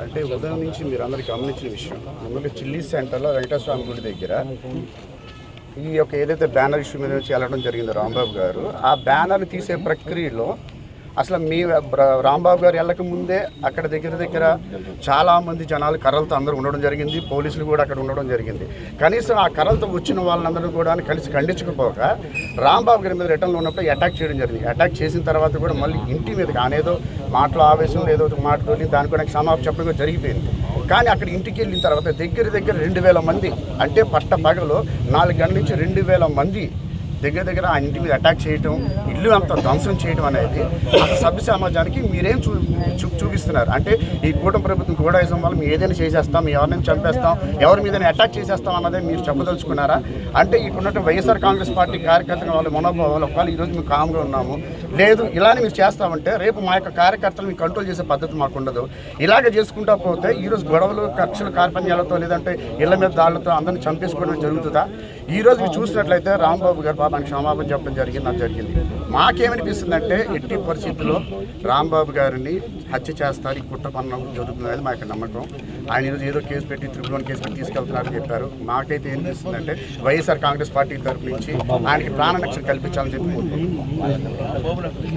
అంటే ఉదయం నుంచి మీరు అందరికీ గమనించిన విషయం, ముందుగా చిల్లీ సెంటర్లో వెంకటేశ్వర స్వామి గుడి దగ్గర ఈ యొక్క ఏదైతే బ్యానర్ ఇష్యూ మీద నుంచి వెళ్ళడం జరిగిందో రాంబాబు గారు, ఆ బ్యానర్ తీసే ప్రక్రియలో అసలు మీ రాంబాబు గారు వెళ్ళక ముందే అక్కడ దగ్గర చాలామంది జనాలు కర్రలతో అందరూ ఉండడం జరిగింది, పోలీసులు కూడా అక్కడ ఉండడం జరిగింది. కనీసం ఆ కర్రలతో వచ్చిన వాళ్ళందరూ కూడా కలిసి ఖండించకపోక రాంబాబు గారి మీద రిటర్న్లో ఉన్నప్పుడు అటాక్ చేయడం జరిగింది. అటాక్ చేసిన తర్వాత కూడా మళ్ళీ ఇంటి మీద అనేదో మాటల ఆవేశంలో ఏదో మాట్లాడి దాని కూడా క్షమాపణ చెప్పడం జరిగిపోయింది. కానీ అక్కడ ఇంటికి వెళ్ళిన తర్వాత దగ్గర 2000 మంది, అంటే పట్ట పగలు 4 గంటల నుంచి 2000 మంది దగ్గర ఆ ఇంటి మీద అటాక్ చేయటం, ఇల్లు అంతా ధ్వంసం చేయడం అనేది అసలు సభ్య సమాజానికి మీరేం చూపిస్తున్నారు అంటే ఈ కూటమి ప్రభుత్వం గూడాయిజం వల్ల మేము ఏదైనా చేసేస్తాం, ఎవరినైనా చంపేస్తాం, ఎవరి మీద అటాక్ చేసేస్తాం అన్నదే మీరు చెప్పదలుచుకున్నారా? అంటే ఇప్పుడున్నట్టు వైఎస్ఆర్ కాంగ్రెస్ పార్టీ కార్యకర్తలు వాళ్ళ మనోభావాలు ఒకవేళ ఈరోజు మేము కామ్గా ఉన్నాము, లేదు ఇలానే మీరు చేస్తామంటే రేపు మా యొక్క కార్యకర్తలు మీకు కంట్రోల్ చేసే పద్ధతి మాకు ఉండదు. ఇలాగ చేసుకుంటా పోతే ఈరోజు గొడవలు, కక్షలు, కార్పణ్యాలతో లేదంటే ఇళ్ల మీద దాడులతో అందరినీ చంపేసుకోవడం జరుగుతుందా? ఈరోజు మీరు చూసినట్లయితే రాంబాబు గారు పాపానికి క్షమాపణ చెప్పడం జరిగింది. మాకేమనిపిస్తుందంటే ఎట్టి పరిస్థితుల్లో రాంబాబు గారిని హత్య చేస్తారు, ఈ కుట్ర పన్నం జరుగుతుంది అనేది మా యొక్క నమ్మకం. ఆయన ఈరోజు ఏదో కేసు పెట్టి త్రిపుల్ కేసు పెట్టి తీసుకెళ్తున్నారని చెప్పారు. మాకైతే ఏమనిపిస్తుందంటే వైఎస్ఆర్ కాంగ్రెస్ పార్టీ తరఫు నుంచి ఆయనకి ప్రాణ రక్షణ కల్పించాలని చెప్పి కోరుకుంటున్నాం.